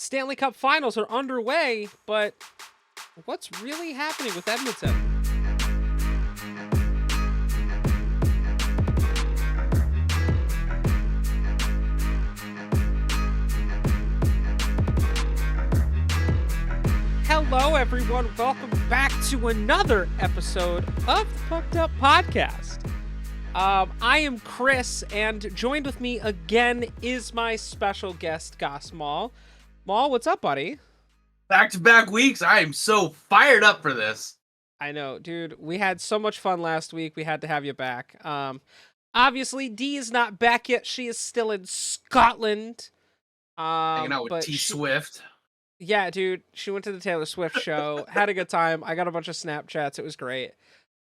Stanley Cup Finals are underway, but what's really happening with Edmonton? Hello, everyone. Welcome back to another episode of the Pucked Up Podcast. I am Chris, and joined with me again is my special guest, Goss Maul. Maul, what's up, buddy? Back-to-back weeks. I am so fired up for this. I know, dude. We had so much fun last week. We had to have you back. Obviously, Dee is not back yet. She is still in Scotland. Hanging out with T Swift. Yeah, dude. She went to the Taylor Swift show. Had a good time. I got a bunch of Snapchats. It was great.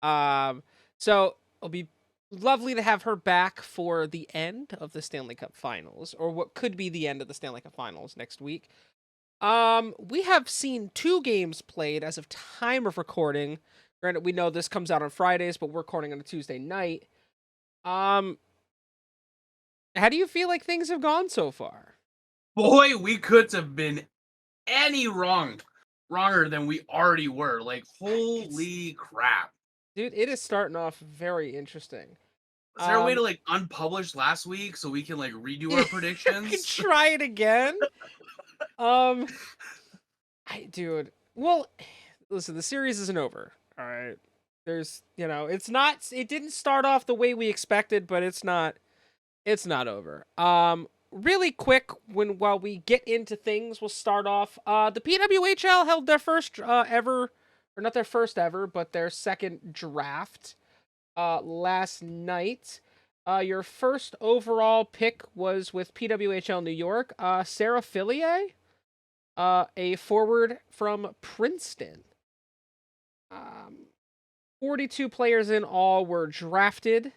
So it'll be lovely to have her back for the end of the Stanley Cup Finals, or what could be the end of the Stanley Cup Finals next week. We have seen 2 games played as of time of recording. Granted, we know this comes out on Fridays, but we're recording on a Tuesday night. How do you feel like things have gone so far? Boy, we couldn't have been any wronger than we already were. Like, holy crap. Dude, it is starting off very interesting. Is there a way to, like, unpublish last week so we can, like, redo our predictions? Try it again? Dude, well, listen, the series isn't over, all right? There's, it didn't start off the way we expected, but it's not over. Really quick, while we get into things, we'll start off, the PWHL held their first, ever, or not their first ever, but their second draft, last night. Your first overall pick was with PWHL New York, Sarah Fillier, a forward from Princeton. 42 players in all were drafted.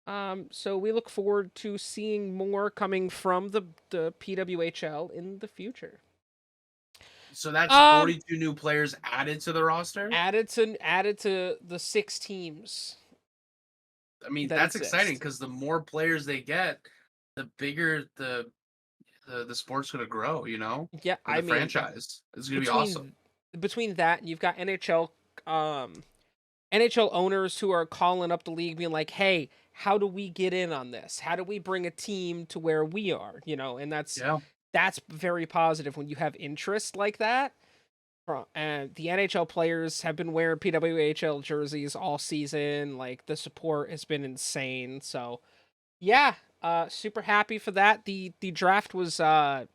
So we look forward to seeing more coming from the PWHL in the future. So that's 42 new players added to the roster? Added to the 6 teams. I mean, that's exciting because the more players they get, the bigger the sport's going to grow, you know? Yeah, I mean, franchise. It's going to be awesome. Between that, you've got NHL owners who are calling up the league being like, "Hey, how do we get in on this? How do we bring a team to where we are?" You know, and that's very positive when you have interest like that. And the NHL players have been wearing PWHL jerseys all season. Like, the support has been insane. So, yeah, super happy for that. The draft was on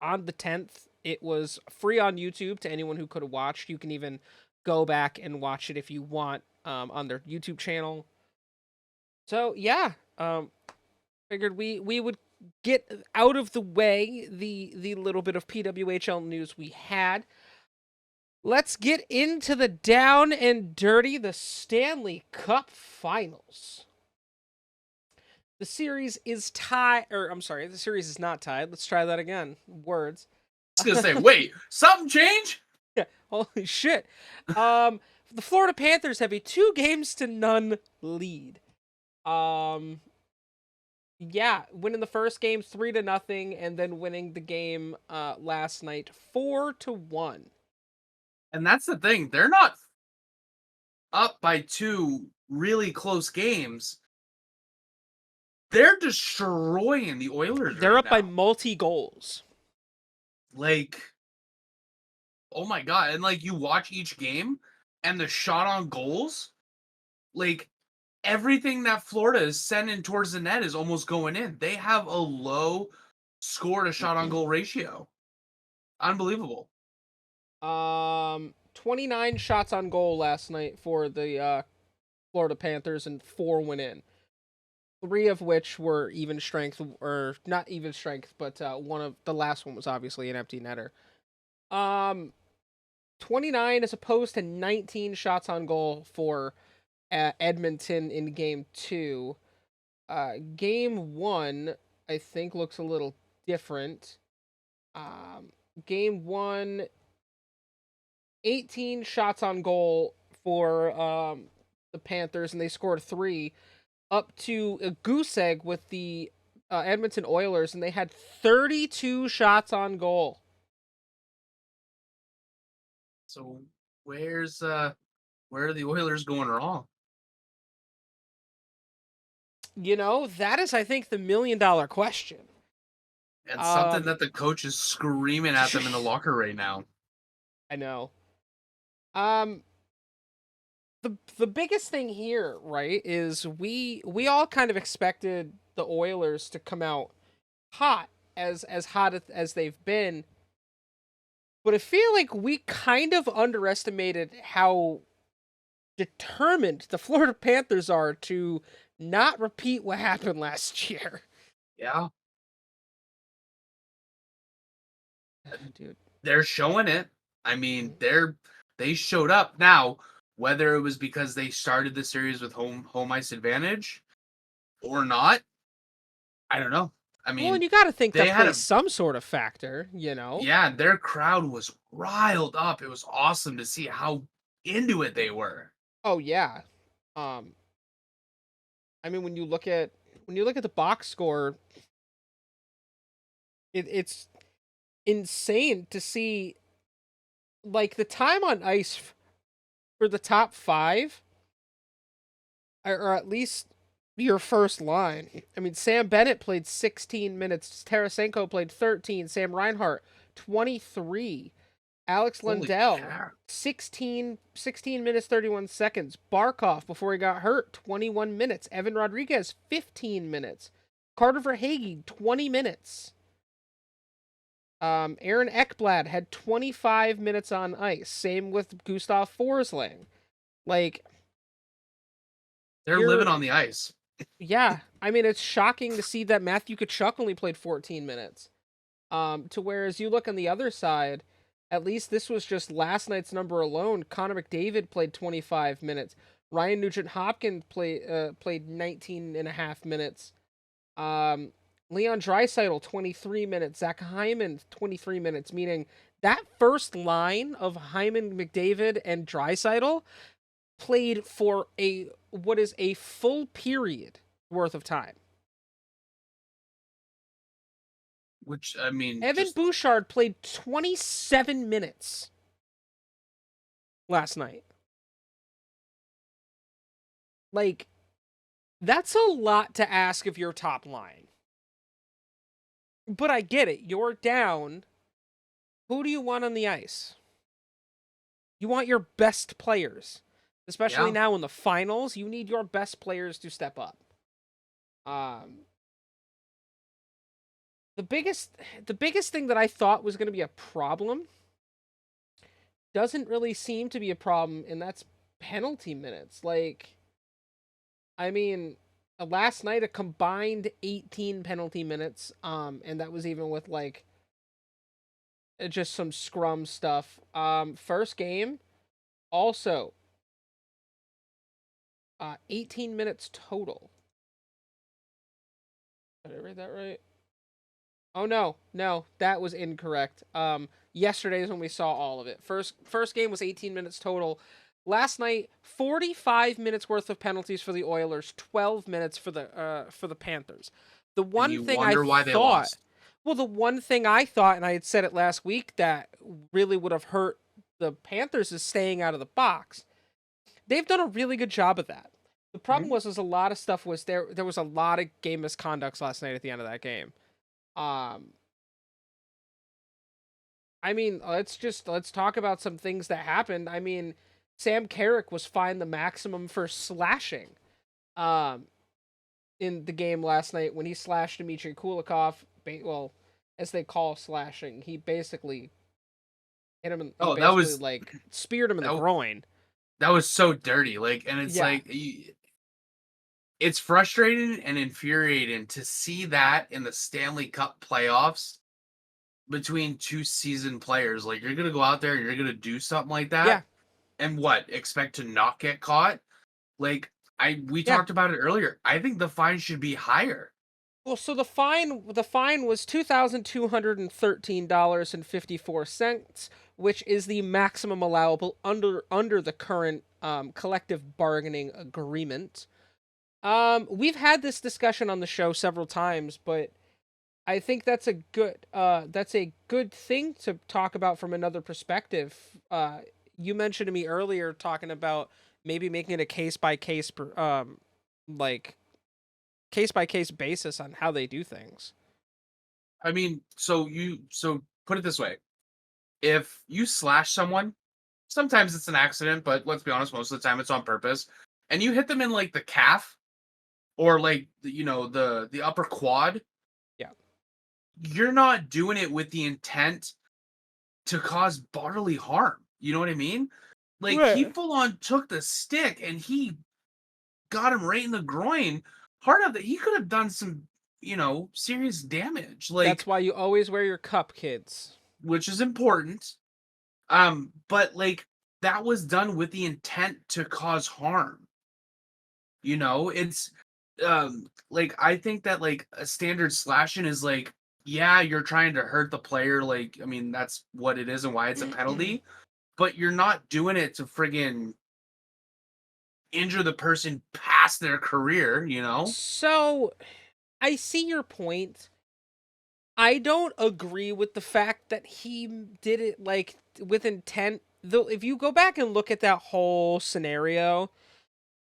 the 10th. It was free on YouTube to anyone who could have watched. You can even go back and watch it if you want on their YouTube channel. So, yeah, figured we would get out of the way the little bit of PWHL news we had. Let's get into the down and dirty, the Stanley Cup Finals. The series is tied, the series is not tied. Let's try that again. Words. I was gonna say, wait, something changed? Yeah, holy shit. The Florida Panthers have a 2-0 lead. Yeah, winning the first game 3-0, and then winning the game last night 4-1. And that's the thing. They're not up by 2 really close games. They're destroying the Oilers. They're up by multi-goals. Like, oh my God. And, like, you watch each game, and the shot on goals, like, everything that Florida is sending towards the net is almost going in. They have a low score to shot on goal ratio. Unbelievable. 29 shots on goal last night for the Florida Panthers, and 4 went in. 3 of which were even strength, or not even strength, but the last one was obviously an empty netter. 29 as opposed to 19 shots on goal for Edmonton in game 2. Game 1, I think, looks a little different. Game 1, 18 shots on goal for the Panthers, and they scored 3, up to a goose egg with the Edmonton Oilers, and they had 32 shots on goal. So where are the Oilers going wrong? That is, I think, the $1,000,000 question. And something Um, that the coach is screaming at them in the locker right now. I know. Um, the biggest thing here, right, is we all kind of expected the Oilers to come out hot, as hot as they've been, but I feel like we kind of underestimated how determined the Florida Panthers are to not repeat what happened last year. Yeah, Dude. they're showing it. I mean, Mm. they showed up. Now, whether it was because they started the series with home ice advantage or not, I don't know. I Well, and mean, you got to think they that had plays a some sort of factor. yeah, their crowd was riled up. It was awesome to see how into it they were. Oh yeah. Um, I mean, when you look at the box score, it's insane to see, like, the time on ice for the top five, or at least your first line. I mean, Sam Bennett played 16 minutes, Tarasenko played 13, Sam Reinhart 23, Alex Holy Lundell cow. 16 minutes 31 seconds, Barkov before he got hurt 21 minutes, Evan Rodriguez 15 minutes, Carter Verhaeghe 20 minutes. Aaron Ekblad had 25 minutes on ice. Same with Gustav Forsling. Like, They're living you're on the ice. yeah. I mean, it's shocking to see that Matthew Tkachuk only played 14 minutes. To whereas you look on the other side, at least this was just last night's number alone. Connor McDavid played 25 minutes. Ryan Nugent Hopkins played 19 and a half minutes. Um, Leon Draisaitl 23 minutes. Zach Hyman 23 minutes. Meaning that first line of Hyman, McDavid, and Draisaitl played for what is a full period worth of time. Which I mean, Evan just Bouchard played 27 minutes last night. Like, that's a lot to ask of your top line. But I get it. You're down. Who do you want on the ice? You want your best players. Especially yeah. now in the finals, you need your best players to step up. Um the biggest thing that I thought was going to be a problem doesn't really seem to be a problem, and that's penalty minutes. Like, I mean, last night a combined 18 penalty minutes, and that was even with, like, just some scrum stuff. First game also 18 minutes total. Did I read that right? Oh no, that was incorrect. Yesterday is when we saw all of it. First game was 18 minutes total. Last night, 45 minutes worth of penalties for the Oilers, 12 minutes for the Panthers. The And one you thing I wonder why they thought, lost. well, the one thing I thought, and I had said it last week, that really would have hurt the Panthers is staying out of the box. They've done a really good job of that. The problem Mhm. was a lot of stuff was there. There was a lot of game misconducts last night at the end of that game. Um, I mean, let's talk about some things that happened. I mean, Sam Carrick was fined the maximum for slashing, um, in the game last night when he slashed Dmitry Kulikov. Well, as they call slashing, he basically hit him. He Oh, basically, like, speared him in the that, groin. that was so dirty. Like, and it's Yeah, like it's frustrating and infuriating to see that in the Stanley Cup playoffs between two seasoned players. Like, you're gonna go out there and you're gonna do something like yeah, that, and what, expect to not get caught? Like, we yeah. talked about it earlier. I think the fine should be higher. Well, so the fine was $2,213.54, which is the maximum allowable under the current collective bargaining agreement. We've had this discussion on the show several times, but I think that's a good thing to talk about from another perspective. you mentioned to me earlier talking about maybe making it a case by case, like case by case basis on how they do things. I mean, so put it this way: if you slash someone, sometimes it's an accident, but let's be honest, most of the time it's on purpose, and you hit them in like the calf or like the upper quad, Yeah. you're not doing it with the intent to cause bodily harm. You know what I mean? Like he Right. full on took the stick and he got him right in the groin. Hard enough that he could have done some, serious damage. That's Like, why you always wear your cup, kids. which is important. But like that was done with the intent to cause harm. It's like I think that like a standard slashing is like, yeah, you're trying to hurt the player. Like, I mean, that's what it is and why it's a penalty. But you're not doing it to friggin' injure the person past their career. So, I see your point. I don't agree with the fact that he did it like with intent. Though if you go back and look at that whole scenario,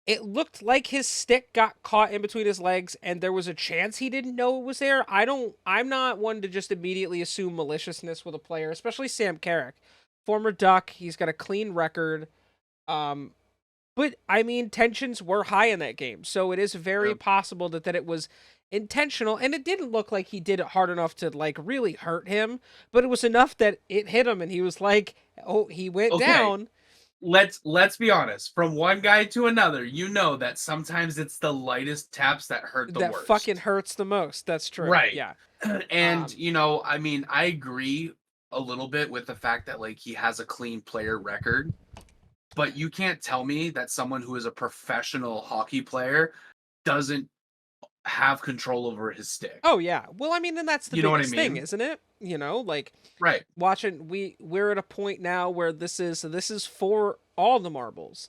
it looked like his stick got caught in between his legs and there was a chance he didn't know it was there. I'm not one to just immediately assume maliciousness with a player, especially Sam Carrick. Former Duck, he's got a clean record. Um but I mean, tensions were high in that game, so it is very Yeah. possible that it was intentional, and it didn't look like he did it hard enough to like really hurt him, but it was enough that it hit him, and he was like, "Oh, he went Okay, down." let's be honest. From one guy to another, you know that sometimes it's the lightest taps that hurt the That fucking worst. hurts the most. That's true. Right. Yeah. And Um. I mean, I agree a little bit with the fact that like he has a clean player record, but you can't tell me that someone who is a professional hockey player doesn't have control over his stick. Oh yeah. Well, I mean, then that's the You know what I biggest thing, mean? isn't it? Like Right. watching. We're at a point now where this is for all the marbles.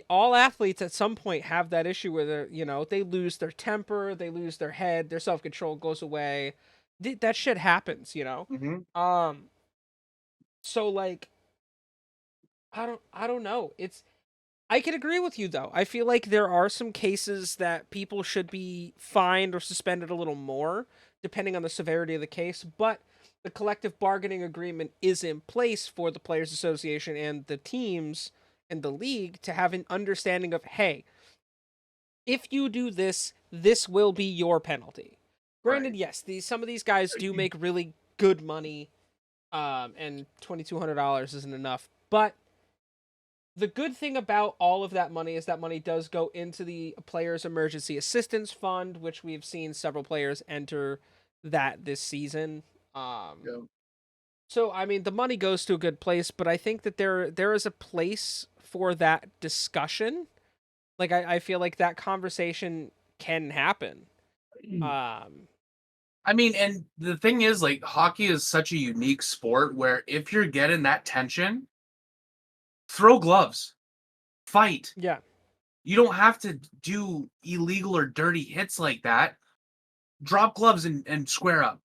All athletes at some point have that issue where they lose their temper, they lose their head, their self-control goes away. That shit happens. Hmm. Um so like I don't know. I can agree with you though. I feel like there are some cases that people should be fined or suspended a little more depending on the severity of the case, but the collective bargaining agreement is in place for the players association and the teams and the league to have an understanding of, hey, if you do this, this will be your penalty. Granted, Right. yes, some of these guys do make really good money, and $2,200 isn't enough. But the good thing about all of that money is that money does go into the Players Emergency Assistance Fund, which we've seen several players enter that this season. Um, Yeah. so I mean, the money goes to a good place, but I think that there is a place for that discussion. Like I feel like that conversation can happen. Um I mean, and the thing is, like, hockey is such a unique sport where if you're getting that tension, throw gloves, fight. yeah, You don't have to do illegal or dirty hits like that. Drop gloves and square up.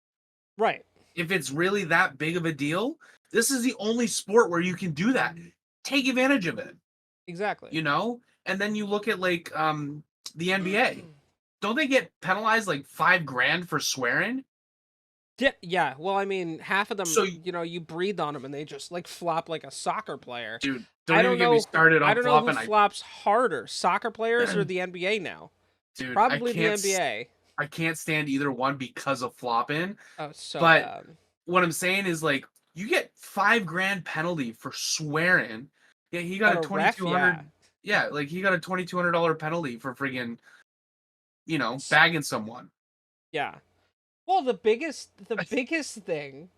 right. If it's really that big of a deal, this is the only sport where you can do that. Take advantage of it, Exactly. you know? And then you look at like the NBA. Don't they get penalized like 5 grand for swearing? Yeah, yeah. Well, I mean, half of them, So, you breathe on them and they just like flop like a soccer player. dude, I don't even don't get me know started I on don't know who flopping. flops harder, soccer players or the NBA now. Dude, Probably the NBA. I can't stand either one because of flopping. Oh, it's so But bad. what I'm saying is like you get 5 grand penalty for swearing. Yeah, he got At a a twenty ref, two yeah. hundred. Yeah, like he got a $2,200 penalty for friggin' S- bagging someone. Yeah. Well, the biggest thing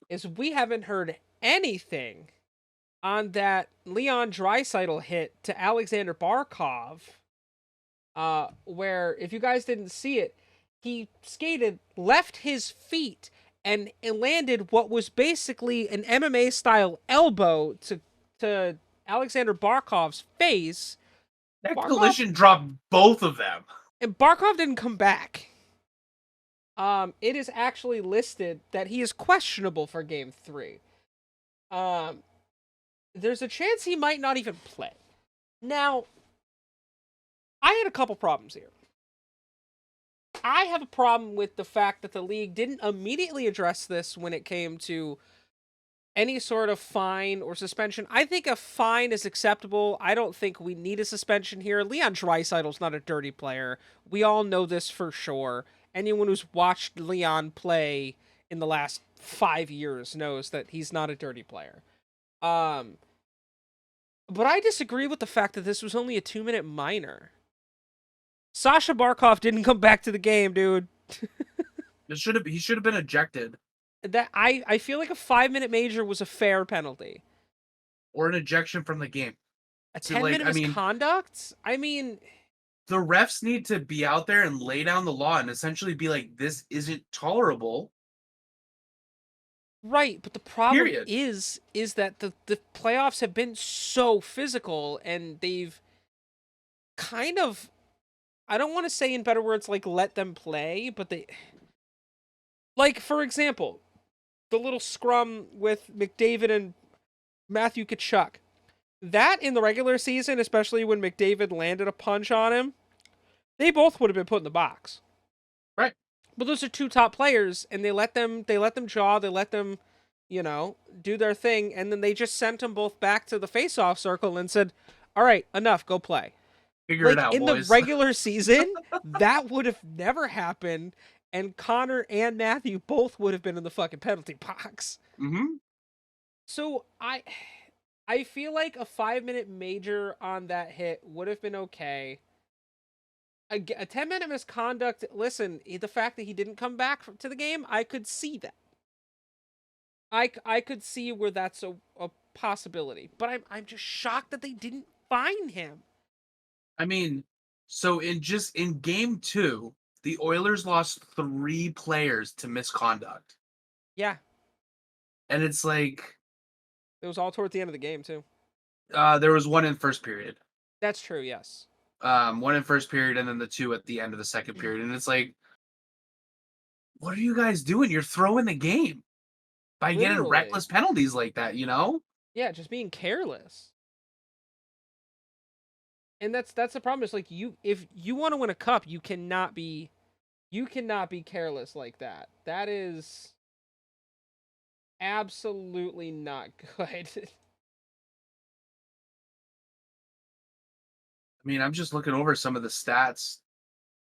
is we haven't heard anything on that Leon Dreisaitl hit to Alexander Barkov, where if you guys didn't see it, he skated, left his feet, and it landed what was basically an MMA style elbow to Alexander Barkov's face. That Barkov collision dropped both of them. and Barkov didn't come back. It is actually listed that he is questionable for Game 3. Um, there's a chance he might not even play. Now, I had a couple problems here. I have a problem with the fact that the league didn't immediately address this when it came to any sort of fine or suspension. I think a fine is acceptable. I don't think we need a suspension here. Leon Draisaitl's not a dirty player. We all know this for sure. Anyone who's watched Leon play in the last 5 years knows that he's not a dirty player. Um, but I disagree with the fact that this was only a 2-minute minor. Sasha Barkov didn't come back to the game, dude. He should have been ejected. That I feel like a 5-minute major was a fair penalty. Or an ejection from the game. A 10-minute misconduct? I mean, the refs need to be out there and lay down the law and essentially be like, this isn't tolerable. Right, but the problem is that the playoffs have been so physical, and they've kind of, I don't want to say in better words like let them play, but they, like, for example, the little scrum with McDavid and Matthew Tkachuk. That in the regular season, especially when McDavid landed a punch on him, they both would have been put in the box. Right. But those are two top players, and they let them jaw, they let them, do their thing, and then they just sent them both back to the face-off circle and said, "All right, enough, go play." Figure it out, in boys. The regular season, that would have never happened, and Connor and Matthew both would have been in the fucking penalty box. Mm-hmm. So I feel like a 5-minute major on that hit would have been okay. A 10-minute misconduct, listen, the fact that he didn't come back to the game, I could see that. I could see where that's a possibility. But I'm just shocked that they didn't fine him. I mean, so in game 2, the Oilers lost 3 players to misconduct. Yeah. And it's like, it was all toward the end of the game too. There was one in first period. That's true, yes. One in first period and then the 2 at the end of the second period. And it's like, what are you guys doing? You're throwing the game by getting reckless penalties like that, Yeah, just being careless. And that's the problem. It's like, if you want to win a cup, you cannot be careless like that. That is absolutely not good. I mean, I'm just looking over some of the stats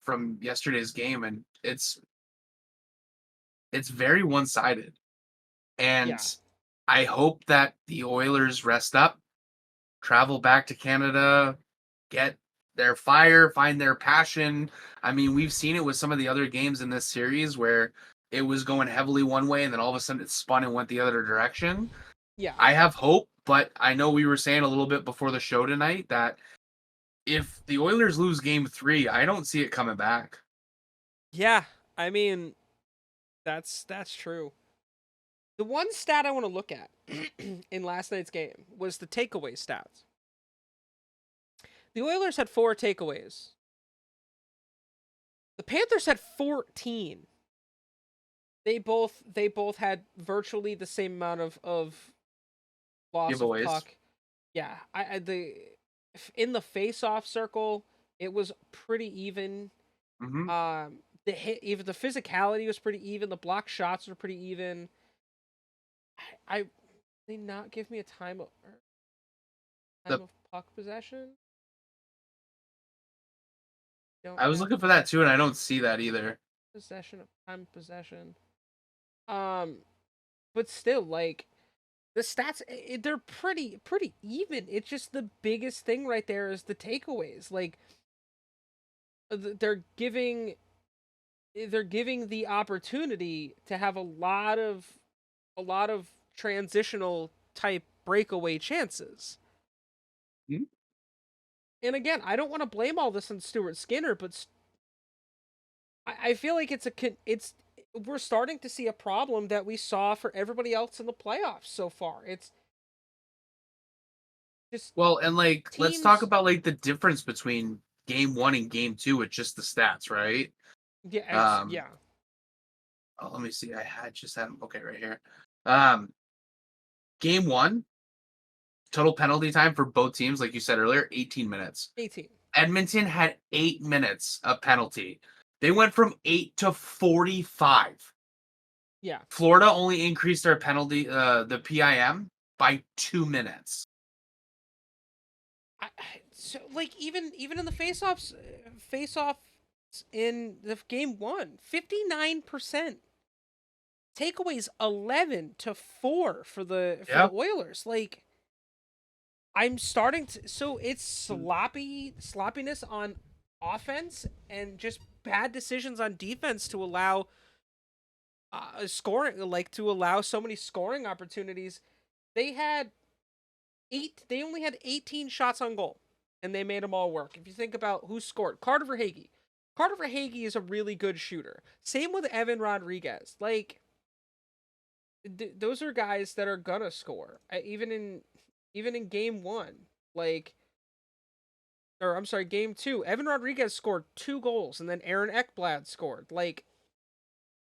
from yesterday's game, and it's very one-sided. And I hope that the Oilers rest up, travel back to Canada, get their fire, find their passion. I mean, we've seen it with some of the other games in this series where it was going heavily one way and then all of a sudden it spun and went the other direction. Yeah. I have hope, but I know we were saying a little bit before the show tonight that if the Oilers lose game 3, I don't see it coming back. Yeah, I mean, that's true. The one stat I want to look at in last night's game was the takeaway stats. The Oilers had 4 takeaways. The Panthers had 14. They both had virtually the same amount of loss giveaways. Of puck. Yeah, in the face-off circle, it was pretty even. Mm-hmm. The hit, even the physicality was pretty even. The block shots were pretty even. They not give me a time of puck possession. I was looking for that too, and I don't see that either. Possession of time possession. But still, like, the stats, they're pretty even. It's just the biggest thing right there is the takeaways. Like, they're giving the opportunity to have a lot of transitional type breakaway chances. Mm-hmm. And again, I don't want to blame all this on Stuart Skinner, but I feel like we're starting to see a problem that we saw for everybody else in the playoffs so far. It's just, well, and like let's talk about like the difference between game 1 and game 2 with just the stats, right? Yeah, yeah. Oh, let me see. I just had them. Okay, right here. Game 1, Total penalty time for both teams, like you said earlier, 18 minutes. 18. Edmonton had 8 minutes of penalty. They went from 8 to 45. Yeah. Florida only increased their penalty, the PIM, by 2 minutes. So like even in the face-offs in the game one, 59%. Takeaways 11-4 for the Yep. Oilers. Like I'm starting to, so it's sloppiness on offense and just bad decisions on defense to allow scoring, like to allow so many scoring opportunities. They had they only had 18 shots on goal and they made them all work. If you think about who scored, Carter Verhaeghe. Carter Verhaeghe is a really good shooter. Same with Evan Rodriguez. Like those are guys that are gonna score. Even in game 1. Like or I'm sorry, game 2. Evan Rodriguez scored 2 goals and then Aaron Ekblad scored. Like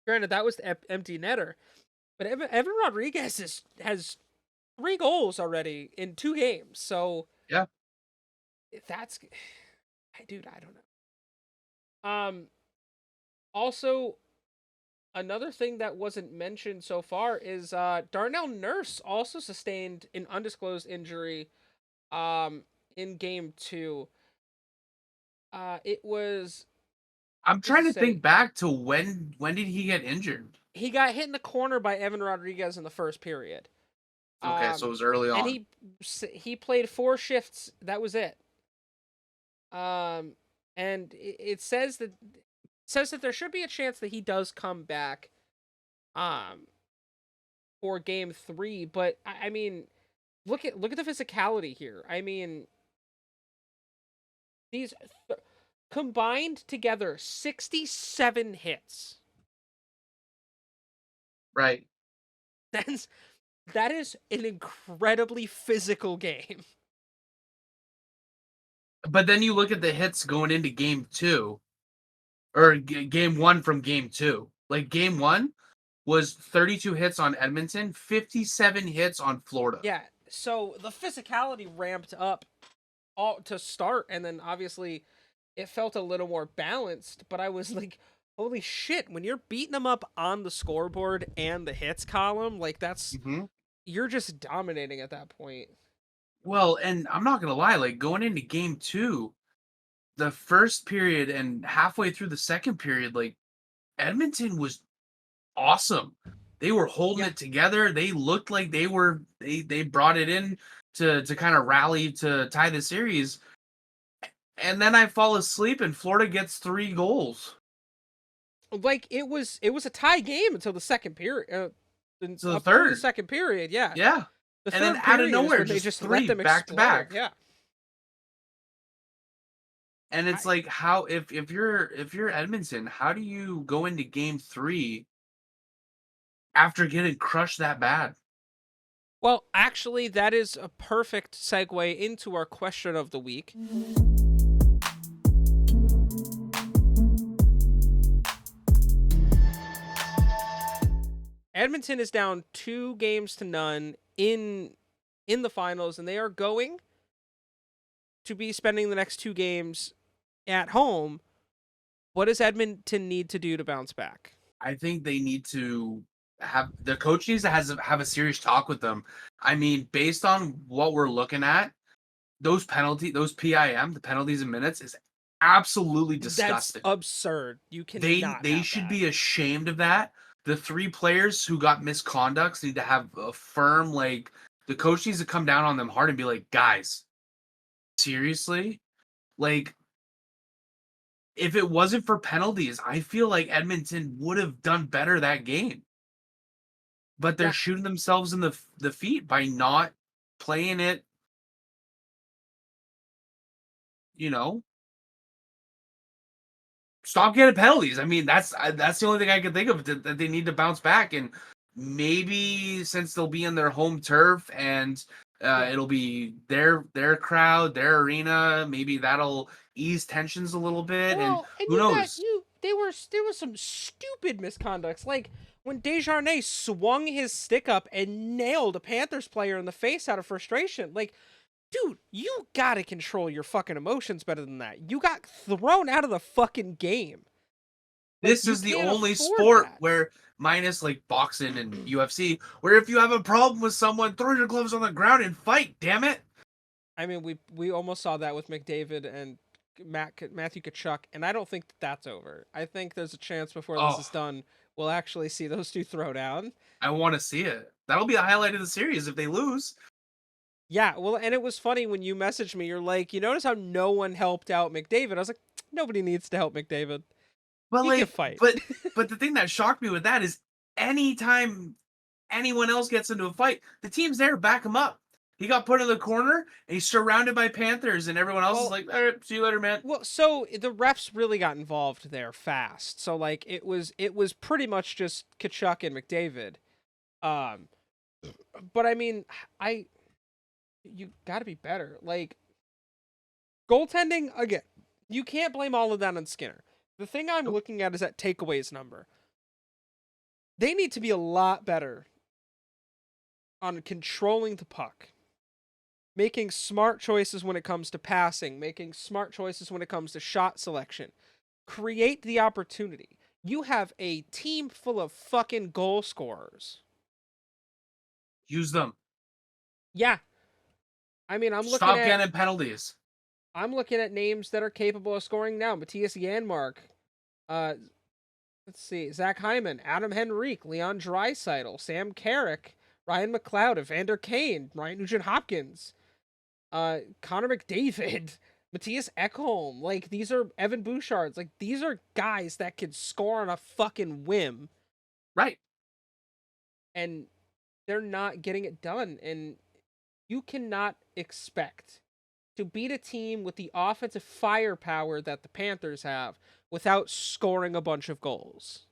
granted that was the empty netter, but Evan Rodriguez has 3 goals already in 2 games. So Yeah. that's dude, I don't know. Also another thing that wasn't mentioned so far is Darnell Nurse also sustained an undisclosed injury in game 2. It was, I'm what does trying it to think say? back to when did he get injured? He got hit in the corner by Evan Rodriguez in the first period. Okay, so Um it was early and on. he played 4 shifts. That was it. And it says that there should be a chance that he does come back um for game 3, but I mean look at the physicality here. I mean these combined together 67 hits. Right. That's that is an incredibly physical game. But then you look at the hits going into game 2 or game 1 from game 2. Like game 1 was 32 hits on Edmonton, 57 hits on Florida. Yeah, so the physicality ramped up all to start, and then obviously it felt a little more balanced, but I was like, holy shit, when you're beating them up on the scoreboard and the hits column, like that's Mhm. you're just dominating at that point. Well, and I'm not gonna lie, like going into game 2, the first period and halfway through the second period, like Edmonton was awesome. They were holding Yeah. it together. They looked like they brought it in to kind of rally to tie the series. And then I fall asleep and Florida gets 3 goals. Like it was a tie game until the second period To the up through the third. second period, yeah. Yeah. The And then third out of period is nowhere, when they just just let three them back to explode. back. Yeah. And it's I like how if you're Edmonton, how do you go into game 3 after getting crushed that bad? Well, actually that is a perfect segue into our question of the week. Edmonton is down 2-0 in the finals, and they are going to be spending the next 2 games at home. What does Edmonton need to do to bounce back? I think they need to have the coach needs to have a serious talk with them. I mean, based on what we're looking at, those PIM, the penalties in minutes, is absolutely That's disgusting. absurd. You cannot They have should that. be ashamed of that. The 3 players who got misconducts need to have a firm like the coach needs to come down on them hard and be like, guys, seriously? Like if it wasn't for penalties, I feel like Edmonton would have done better that game. But they're Yeah. shooting themselves in the feet by not playing it, you know. Stop getting penalties. I mean, that's the only thing I can think of that they need to bounce back, and maybe since they'll be in their home turf and Yeah. it'll be their crowd, their arena, maybe that'll ease tensions a little bit. And Well, and who you got knows? there was some stupid misconducts. Like when Desjardins swung his stick up and nailed a Panthers player in the face out of frustration. Like, dude, you gotta control your fucking emotions better than that. You got thrown out of the fucking game. Like, This you is the can't only afford sport that. where, minus like boxing and UFC, where if you have a problem with someone, throw your gloves on the ground and fight. Damn it! I mean, we almost saw that with McDavid and Matthew Tkachuk, and I don't think that's over. I think there's a chance before this Oh, is done, we'll actually see those two throw down. I want to see it. That'll be a highlight of the series if they lose. Yeah, well, and it was funny when you messaged me. You're like, you notice how no one helped out McDavid? I was like, nobody needs to help McDavid. But He can like, fight. but the thing that shocked me with that is anytime anyone else gets into a fight, the team's there to back him up. He got put in the corner and he's surrounded by Panthers, and everyone else is Well, like, all right, see you later, man. so the refs really got involved there fast. So like it was pretty much just Kachuk and McDavid. Um, but I mean, I you got to be better. Like goaltending again, you can't blame all of that on Skinner. The thing I'm Nope. looking at is that takeaways number. They need to be a lot better on controlling the puck, making smart choices when it comes to passing, making smart choices when it comes to shot selection. Create the opportunity. You have a team full of fucking goal scorers. Use them. Yeah. I mean, Stop getting penalties. I'm looking at names that are capable of scoring now. Matthias Janmark. Uh let's see. Zach Hyman, Adam Henrique, Leon Draisaitl, Sam Carrick, Ryan McLeod, Evander Kane, Ryan Nugent Hopkins, Connor McDavid, Matthias Ekholm. Like, these are Evan Bouchards. Like, these are guys that can score on a fucking whim. Right. And they're not getting it done. And you cannot expect to beat a team with the offensive firepower that the Panthers have without scoring a bunch of goals.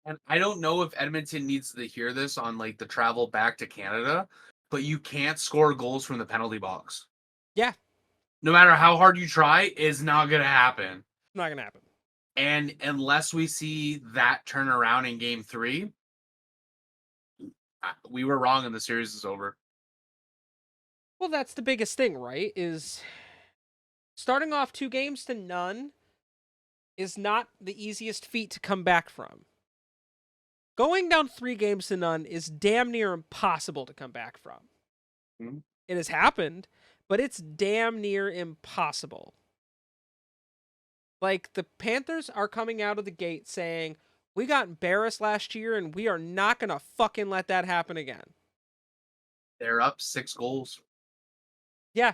And I don't know if Edmonton needs to hear this on like the travel back to Canada, but you can't score goals from the penalty box. Yeah, No matter how hard you try, it's not going to happen. not gonna happen. And unless we see that turn around in game 3, we were wrong and the series is over. Well, that's the biggest thing, right? Is starting off 2 games to none is not the easiest feat to come back from. Going down 3 games to none is damn near impossible to come back from. Mm-hmm. It has happened, but it's damn near impossible. Like, the Panthers are coming out of the gate saying, we got embarrassed last year and we are not going to fucking let that happen again. They're up 6 goals. Yeah.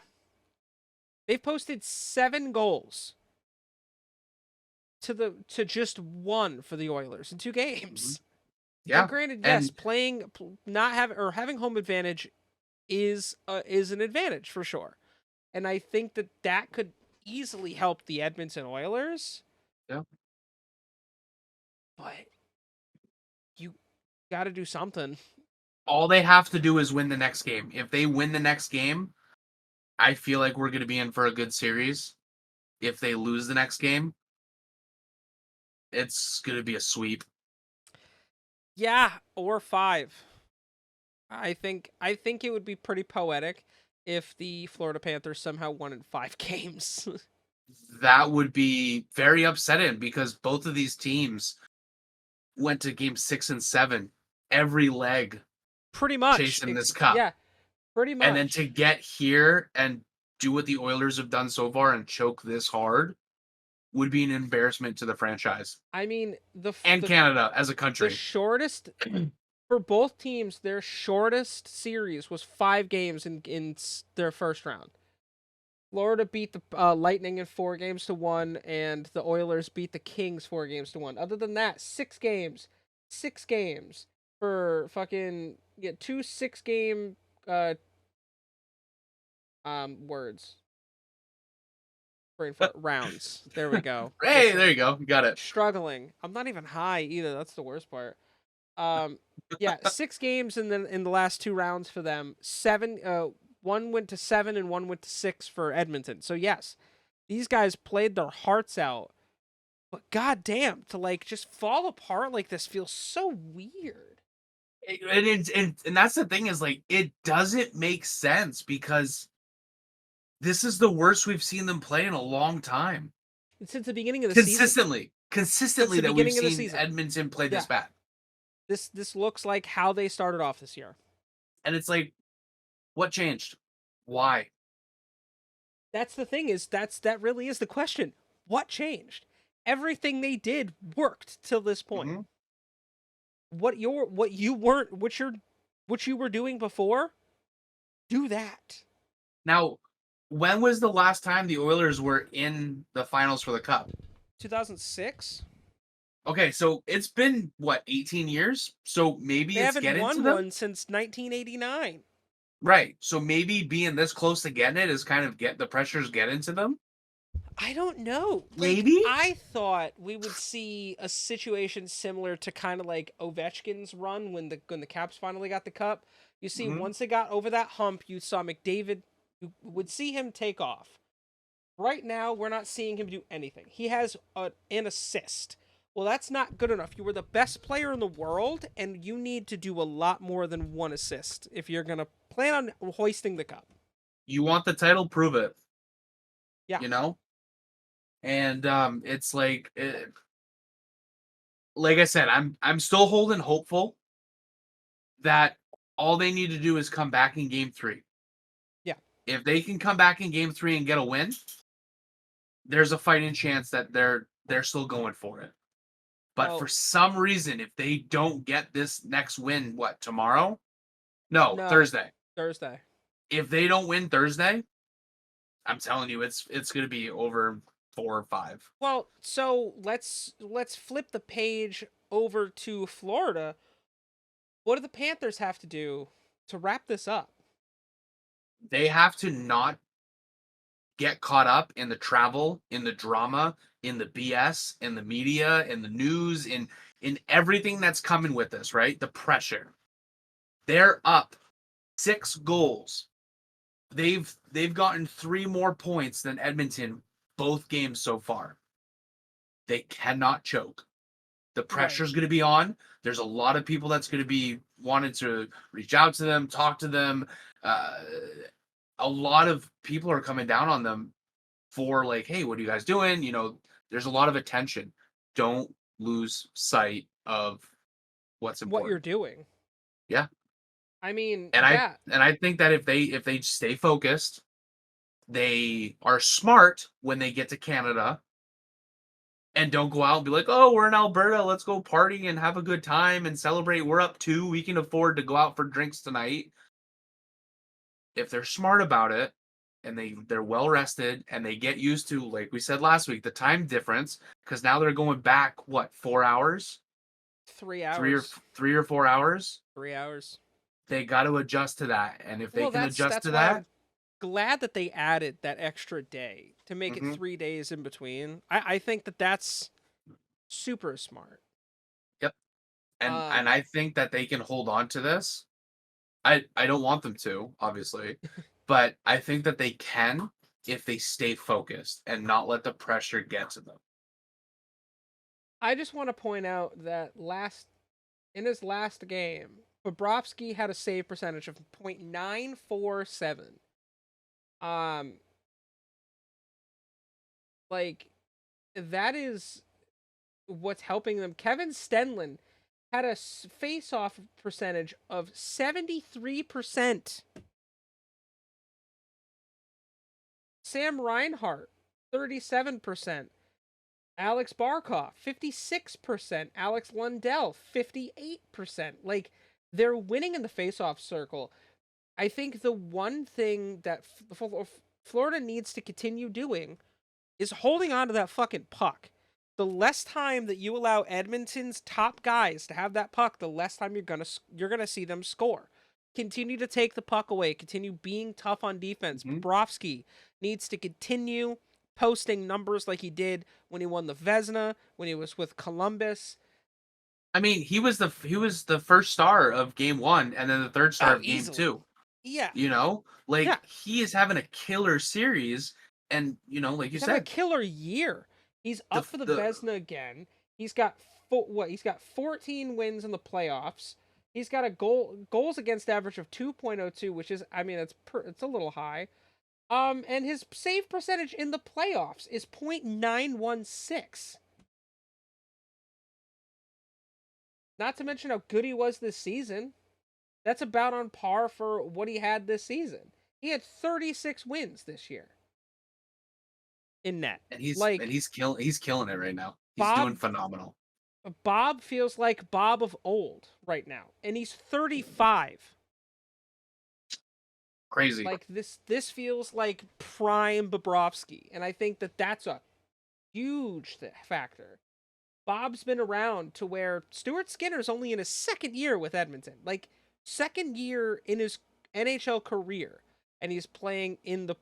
They've posted 7 goals to just 1 for the Oilers in 2 games. Mm-hmm. Yeah. Now, granted, yes, having home advantage is an advantage for sure. And I think that could easily help the Edmonton Oilers. Yeah. But you got to do something. All they have to do is win the next game. If they win the next game, I feel like we're going to be in for a good series. If they lose the next game, it's going to be a sweep. Yeah, or 5. I think it would be pretty poetic if the Florida Panthers somehow won in 5 games. That would be very upsetting because both of these teams went to game 6 and 7 every leg Pretty much chasing this cup. Yeah, pretty much. And then to get here and do what the Oilers have done so far and choke this hard would be an embarrassment to the franchise. I mean, Canada as a country. The shortest for both teams, their shortest series was 5 games in their first round. Florida beat the Lightning in 4 games to 1, and the Oilers beat the Kings 4 games to 1. Other than that, 6 games. 6 games for fucking 2 6-game words. Brain fart rounds. There we go. Hey, there you go. You got it. Struggling. I'm not even high either. That's the worst part. Yeah, 6 games in the last 2 rounds for them. 7 one went to 7 and one went to 6 for Edmonton. So yes, these guys played their hearts out But goddamn, to like just fall apart like this feels so weird. And that's the thing is like it doesn't make sense because this is the worst we've seen them play in a long time. And since the beginning of the season, since Consistently the that we've beginning of the seen season, Edmonton play yeah, this bad. this looks like how they started off this year. And it's like, what changed? Why? That's the thing is that really is the question. What changed? Everything they did worked till this point. Mm-hmm. What you were doing before, do that. Now, when was the last time the Oilers were in the finals for the Cup? 2006. Okay, so it's been what 18 years. So maybe They it's haven't getting to won them, one since 1989. right? So maybe being this close to getting it is kind of get the pressures get into them. I don't know. Like, Maybe. I thought we would see a situation similar to kind of like Ovechkin's run when the Caps finally got the cup. You see, Mm-hmm. once it got over that hump, you saw McDavid. You would see him take off. Right now, we're not seeing him do anything. He has an assist. Well, that's not good enough. You were the best player in the world, and you need to do a lot more than one assist if you're gonna plan on hoisting the cup. You want the title, prove it. Yeah. You know, and it's like I said, I'm still holding hopeful that all they need to do is come back in game 3. Yeah. If they can come back in game 3 and get a win, there's a fighting chance that they're still going for it. But for Well, some reason, if they don't get this next win, what, tomorrow? No, no, Thursday. Thursday. If they don't win Thursday, I'm telling you, it's going to be over 4 or 5. Well, so let's flip the page over to Florida. What do the Panthers have to do to wrap this up? They have to not get caught up in the travel, in the drama, in the BS, in the media, in the news, in everything that's coming with this, right? The pressure. They're up 6 goals. They've gotten 3 more points than Edmonton both games so far. They cannot choke. The Right. pressure's going to be on. There's a lot of people that's going to be wanting to reach out to them, talk to them. Uh, a lot of people are coming down on them for like, hey, what are you guys doing? There's a lot of attention. Don't lose sight of what's What you're important. doing. Yeah. I mean, And I yeah, and I think that if they stay focused, they are smart when they get to Canada and don't go out and be like, "Oh, we're in Alberta, let's go party and have a good time and celebrate. We're up 2, we can afford to go out for drinks tonight." If they're smart about it and they're well rested and they get used to, like we said last week, the time difference, because now they're going back what, 4 hours, 3 three or hours. 3 or 4 hours. 3 hours. They got to adjust to that, and if they Well, can adjust that's to why that. I'm glad that they added that extra day to make it Mhm. 3 days in between. I think that that's super smart. Yep. And Um I think that they can hold on to this. I don't want them to, obviously, but I think that they can if they stay focused and not let the pressure get to them. I just want to point out that in his last game, Bobrovsky had a save percentage of .947. Um, like that is what's helping them. Kevin Stenlin had a face-off percentage of 73%. Sam Reinhart, 37%. Alex Barkov, 56%. Alex Lundell, 58%. Like, they're winning in the face-off circle. I think the one thing that Florida needs to continue doing is holding on to that fucking puck. The less time that you allow Edmonton's top guys to have that puck, the less time you're gonna see them score. Continue to take the puck away. Continue being tough on defense. Mhm. Bobrovsky needs to continue posting numbers like he did when he won the Vezina, when he was with Columbus. I mean, he was the first star of game 1 and then the third star Oh, of game easily. 2. Yeah. Yeah. Like he is having a killer series, and like you He's having a said. killer year. He's The up for the the Vezina again. He's got He's got 14 wins in the playoffs. He's got a goals against average of 2.02, which is, I mean, it's a little high. And his save percentage in the playoffs is .916. Not to mention how good he was this season. That's about on par for what he had this season. He had 36 wins this year in net. and he's and Like he's killing it right now. He's doing Bob phenomenal. Bob feels like Bob of old right now, and he's 35. Crazy. Like this feels like prime Bobrovsky, and I think that that's a huge factor. Bob's been around to where Stuart Skinner's only in his second year with Edmonton. Like second year in his NHL career, and he's playing in the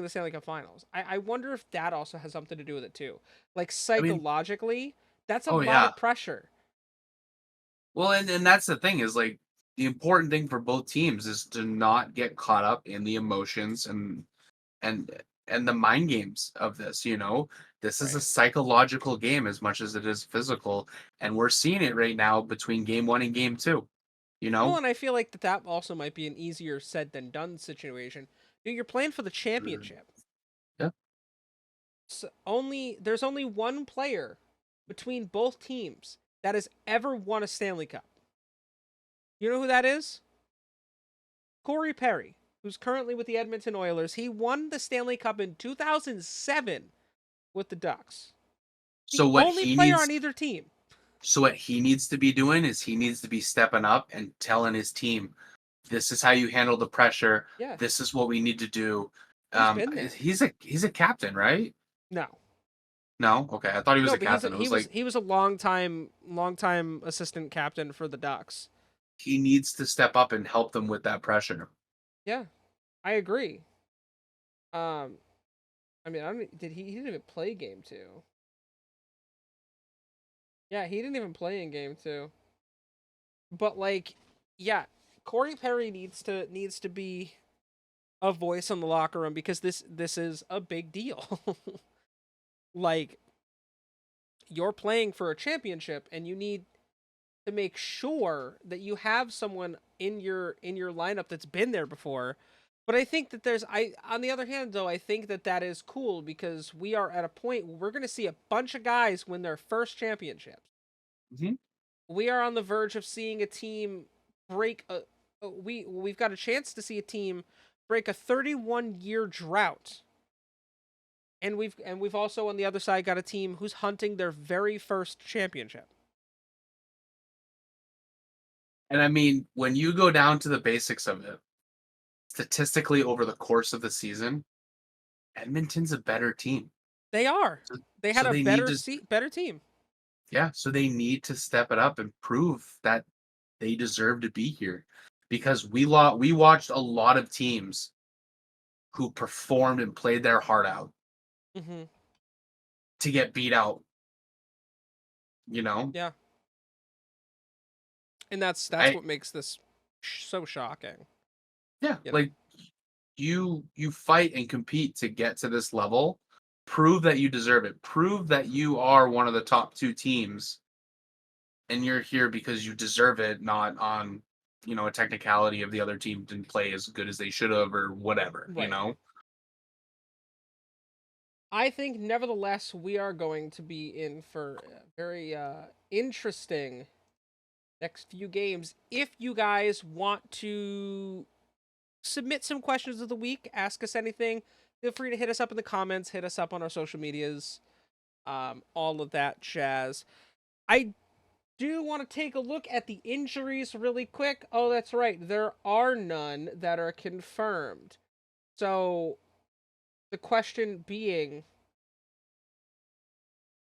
Stanley Cup Finals. I wonder if that also has something to do with it too. Like I mean, psychologically, that's a oh lot yeah. of pressure. Well, and that's the thing is like the important thing for both teams is to not get caught up in the emotions and and the mind games of this, you know. This is a Right. psychological game as much as it is physical, and we're seeing it right now between game 1 and game 2, you Well, know? and I feel like that also might be an easier said than done situation. Dude, you're playing for the Mm. championship. Yeah. There's only one player between both teams that has ever won a Stanley Cup. You know who that is? Corey Perry, who's currently with the Edmonton Oilers. He won the Stanley Cup in 2007 with the Ducks. The So what only he player needs on either team. so what he needs to be doing is he needs to be stepping up and telling his team, this is how you handle the pressure. Yeah, This is what we need to do. he's been there. He's a captain, right? No, No? Okay. I thought he was no, a but captain. It was like he was a long time assistant captain for the Ducks. he needs to step up and help them with that pressure. Yeah, I agree. Um, I mean, I don't. Did he? He didn't even play game two. Yeah, he didn't even play in game two. But like, yeah, Corey Perry needs to be a voice in the locker room because this is a big deal. Like, you're playing for a championship, and you need to make sure that you have someone in your lineup that's been there before. But I think that there's I on the other hand though, I think that that is cool because we are at a point where we're going to see a bunch of guys win their first championships. Mhm. We are on the verge of seeing a team break we've got a chance to see a team break a 31-year drought. And we've also on the other side got a team who's hunting their very first championship. And I mean, when you go down to the basics of it, statistically over the course of the season, Edmonton's a better team. They are. So, They had so a they need better to better team. yeah, so they need to step it up and prove that they deserve to be here. Because we watched a lot of teams who performed and played their heart out Mhm. to get beat out, you know? Yeah. And that's I what makes this so shocking, yeah, you know. like you fight and compete to get to this level. Prove that you deserve it. Prove that you are one of the top 2 teams and you're here because you deserve it, not on, a technicality of the other team didn't play as good as they should have or whatever, you Right. know? I think nevertheless we are going to be in for a very interesting next few games. If you guys want to submit some questions of the week, ask us anything, feel free to hit us up in the comments, hit us up on our social medias, all of that jazz. I do want to take a look at the injuries really quick. Oh, that's right. There are none that are confirmed. So the question being,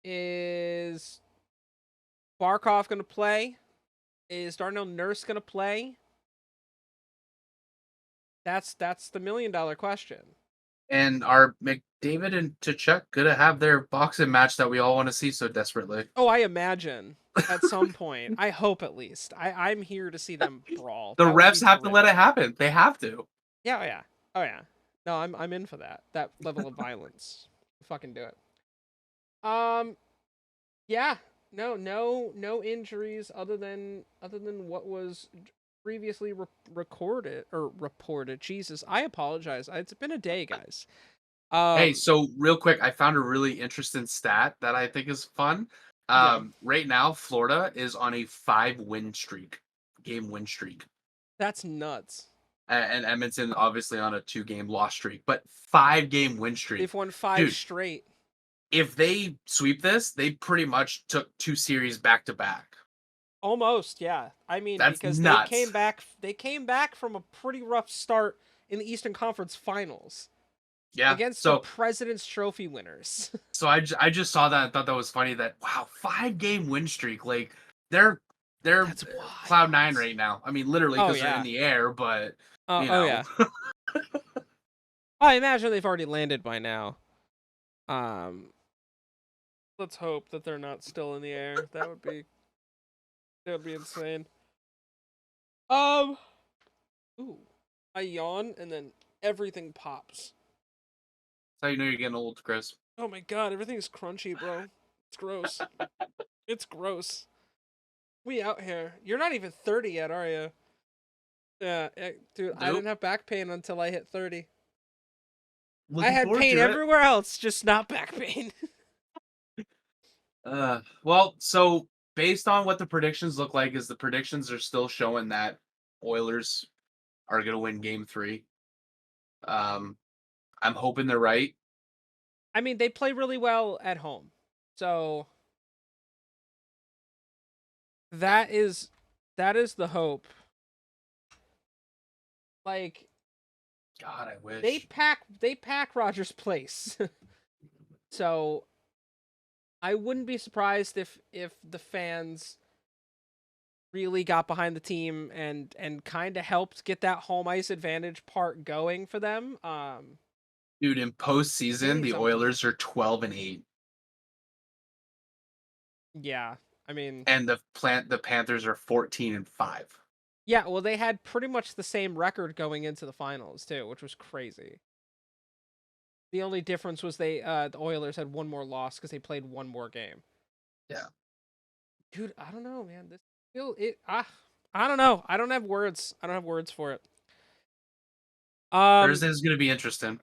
is Barkov going to play? Is Darnell Nurse going to play? That's the $1 million question. And are McDavid and Tkachuk gonna have their boxing match that we all want to see so desperately? Oh, I imagine at some point. I hope at least. I'm here to see them brawl. The That would be refs have to let it terrific. happen. They have to. Yeah, oh yeah. Oh yeah. No, I'm in for that. That level of violence. Fucking do it. Um, yeah, no injuries other than what was previously recorded or reported. Jesus, I apologize. It's been a day, guys. Hey, Um, so real quick, I found a really interesting stat that I think is fun. yeah, Right now, Florida is on a 5 win streak, game win streak. that's nuts. And Edmonton obviously on a 2 game loss streak, but 5 game win They've streak. won five Dude, straight. if they sweep this, they pretty much took 2 series back to back. Almost, yeah. I mean, That's because they nuts. came back. They came back from a pretty rough start in the Eastern Conference Finals Yeah. against the So President's Trophy winners. I just saw that and thought that was funny that wow, 5 game win streak. Like they're they're That's cloud nine wild. right now. I mean literally Oh because they're in yeah. the air, but Oh you oh know. yeah. I imagine they've already landed by now. Um, let's hope that they're not still in the air. That would be insane. Um, ooh, I yawn and then everything pops. That's how you know you're getting old, Chris. Oh my god, everything's crunchy, bro. It's gross. It's gross. We out here. You're not even 30 yet, are you? Yeah, dude, I Nope. didn't have back pain until I hit 30. I Looking had forward pain to it. everywhere else, just not back pain. Well, so based on what the predictions look like, is the predictions are still showing that Oilers are gonna win game 3. Um, I'm hoping they're right. I mean, they play really well at home. So that is that is the hope. Like God, I they wish. pack Rogers Place. So I wouldn't be surprised if the fans really got behind the team and kind of helped get that home ice advantage part going for them. Dude, in They postseason, need the something. Oilers are 12-8, Yeah, I mean, and the Panthers are 14-5. yeah. Well, they had pretty much the same record going into the finals too, which was crazy. The only difference was the Oilers had one more loss because they played one more game. Yeah. Dude, I don't know, man. This feel it. I don't know. I don't have words. I don't have words for it. Um, Thursday is gonna be interesting.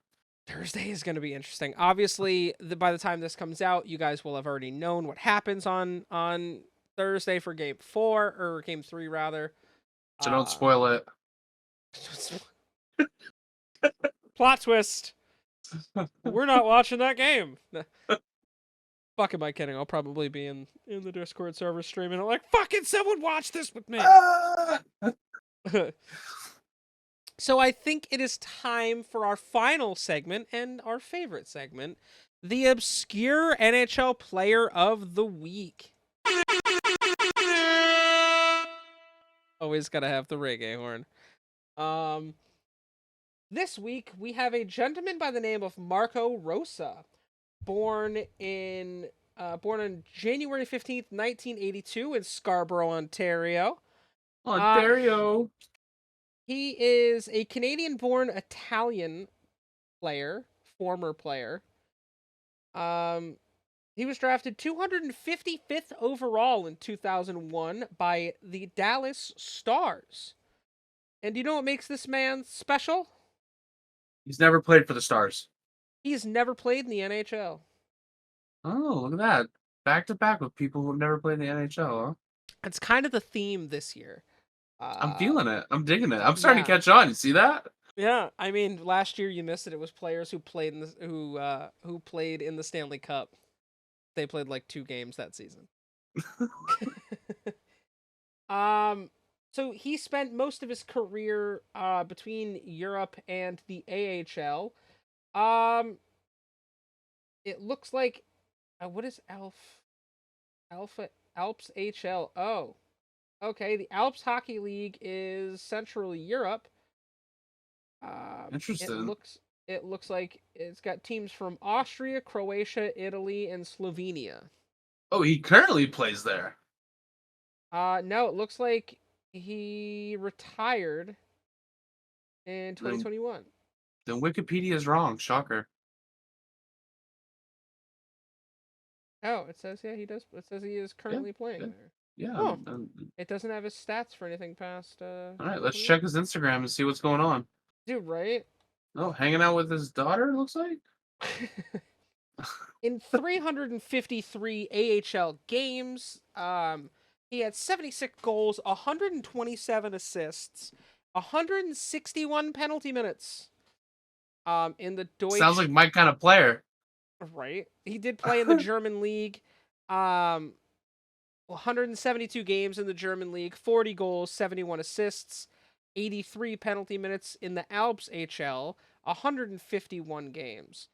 Thursday is going to be interesting. Obviously, by the time this comes out, you guys will have already known what happens on Thursday for Game 4 or Game 3 rather. So don't Uh, spoil it. plot twist. We're not watching that game. Fuck, am I kidding? I'll probably be in the Discord server streaming. I'm like, fucking someone watch this with me. Ah! So I think it is time for our final segment and our favorite segment, the obscure NHL player of the week. Always gotta have the reggae horn. Um, this week we have a gentleman by the name of Marco Rosa, born in born on January 15th, 1982, in Scarborough, Ontario. Uh, Ontario. he is a Canadian-born Italian player, former player. Um, he was drafted 255th overall in 2001 by the Dallas Stars. And do you know what makes this man special? He's never played for the Stars. He's never played in the NHL. Oh, look at that. Back to back with people who've never played in the NHL, huh? It's kind of the theme this year. I'm Uh, feeling it. I'm digging it. I'm starting to yeah, catch on. You see that? yeah. I mean, last year you missed it. It was players who played in the who played in the Stanley Cup. They played like 2 games that season. um, so he spent most of his career between Europe and the AHL. Um, it looks like what is Alps HL? Oh, okay. The Alps Hockey League is Central Europe. It Interesting. looks like it's got teams from Austria, Croatia, Italy, and Slovenia. Oh, he currently plays there. No, it looks like he retired in Then, 2021. then Wikipedia is wrong. Shocker. Oh, it says he does. It says he is Yeah, currently playing yeah, there. yeah. Oh, it doesn't have his stats for anything past All right, let's 2021. check his Instagram and see what's going on. Dude, right? Oh, hanging out with his daughter, looks like. In 353 AHL games, he had 76 goals, 127 assists, 161 penalty minutes. In the Sounds like Deutsch, my kind of player. right? He did play in the German league. Um, 172 games in the German league, 40 goals, 71 assists, 83 penalty minutes in the Alps HL, 151 games.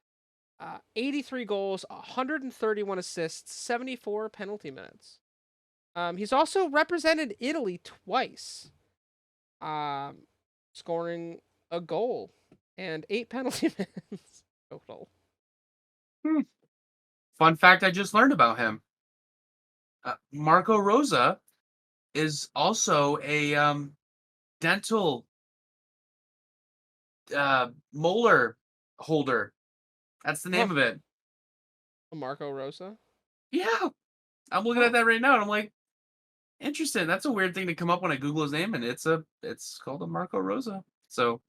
83 goals, 131 assists, 74 penalty minutes. He's also represented Italy twice, um, scoring a goal and 8 penalty minutes total. Hmm. Fun fact I just learned about him. Marco Rosa is also a dental molar holder. That's the Huh, name of it. Marco Rosa. Yeah, I'm looking at Huh, that right now, and I'm like, interesting. That's a weird thing to come up when I Google his name, and it's called a Marco Rosa. So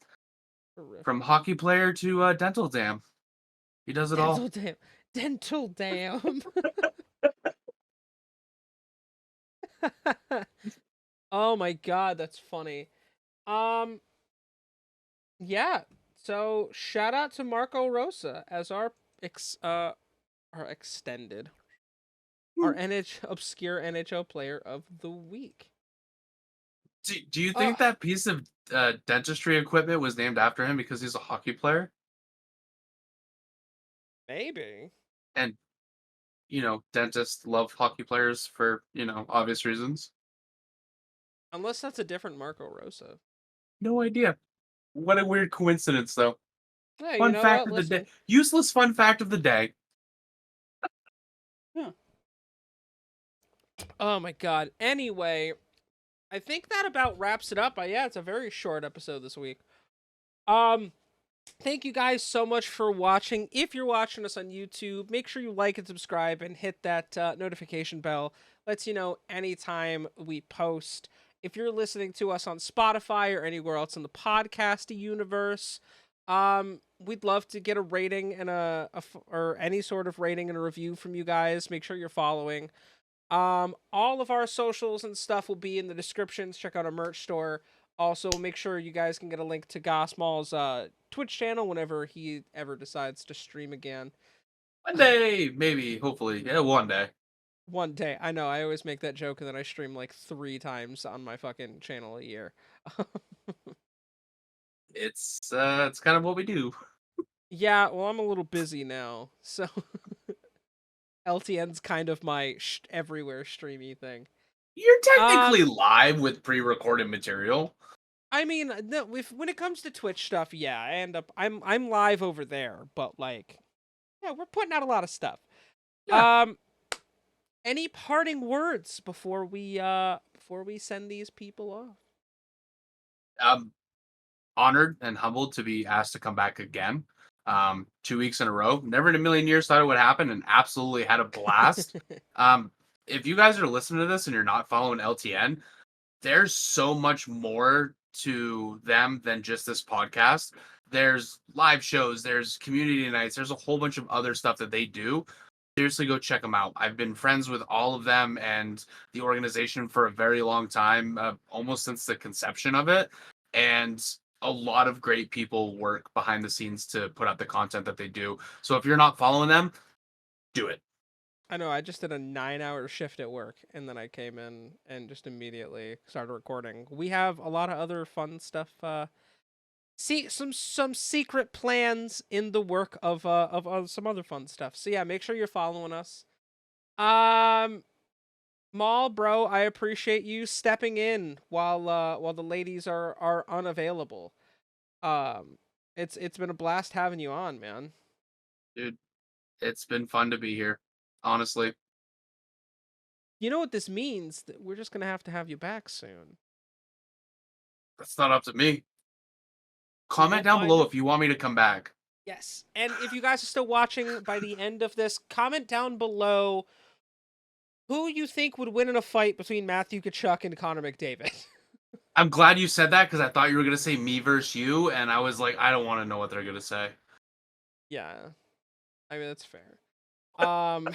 from terrific. hockey player to dental dam, he does it all. Dental dam. Dental dam. Oh my god, that's funny. Um, yeah. So shout out to Marco Rosa as our extended Hmm. our NH obscure NHL player of the week. Do you Uh think that piece of dentistry equipment was named after him because he's a hockey player? maybe. And dentists love hockey players for obvious reasons. Unless that's a different Marco Rosa. No idea. What a weird coincidence, though. Hey, you Fun know fact what? of the day. Listen. Useless fun fact of the day. Yeah. Oh my god. Anyway, I think that about wraps it up. Yeah, it's a very short episode this week. Um Thank you guys so much for watching. If you're watching us on YouTube, make sure you like and subscribe and hit that notification bell. Lets you know anytime we post. If you're listening to us on Spotify or anywhere else in the podcast universe, we'd love to get a rating and or any sort of rating and a review from you guys. Make sure you're following. All of our socials and stuff will be in the descriptions. Check out our merch store. Also, make sure you guys can get a link to Gosmall's Twitch channel whenever he ever decides to stream again. One day, maybe, hopefully. Yeah, one day. One day. I know, I always make that joke and then I stream like 3 times on my fucking channel a year. It's kind of what we do. Yeah, well, I'm a little busy now, so LTN's kind of my everywhere streamy thing. You're Um, technically live with pre-recorded material. I mean, no, when it comes to Twitch stuff, yeah, I'm live over there, but like, yeah, we're putting out a lot of stuff. Yeah. Um, any parting words before we send these people off? I'm honored and humbled to be asked to come back again. 2 weeks in a row. Never in a million years thought it would happen, and absolutely had a blast. Um, if you guys are listening to this and you're not following LTN, there's so much more to them than just this podcast. There's live shows, there's community nights, there's a whole bunch of other stuff that they do. Seriously, go check them out. I've been friends with all of them and the organization for a very long time, almost since the conception of it. And a lot of great people work behind the scenes to put out the content that they do. So if you're not following them, do it. I know I just did a 9-hour shift at work, and then I came in and just immediately started recording. We have a lot of other fun stuff. See some secret plans in the work of some other fun stuff. So yeah, make sure you're following us. Um, Maul, bro, I appreciate you stepping in while the ladies are unavailable. Um, it's been a blast having you on, man. Dude, it's been fun to be here. Honestly, You know what this means? That we're just gonna have to have you back soon. that's not up to me. We Comment will down find below out. if you want me to come back. Yes. And if you guys are still watching by the end of this, comment down below who you think would win in a fight between Matthew Tkachuk and Connor McDavid. I'm glad you said that because I thought you were gonna say me versus you, and I was like, I don't want to know what they're gonna say. Yeah, I mean that's fair. Um,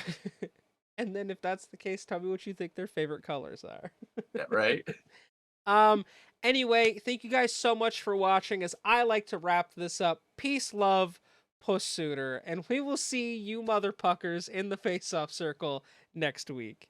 and then if that's the case, tell me what you think their favorite colors are. Yeah, right. Um. Anyway, thank you guys so much for watching. As I like to wrap this up, peace, love, puss sooner, and we will see you motherfuckers in the face-off circle next week.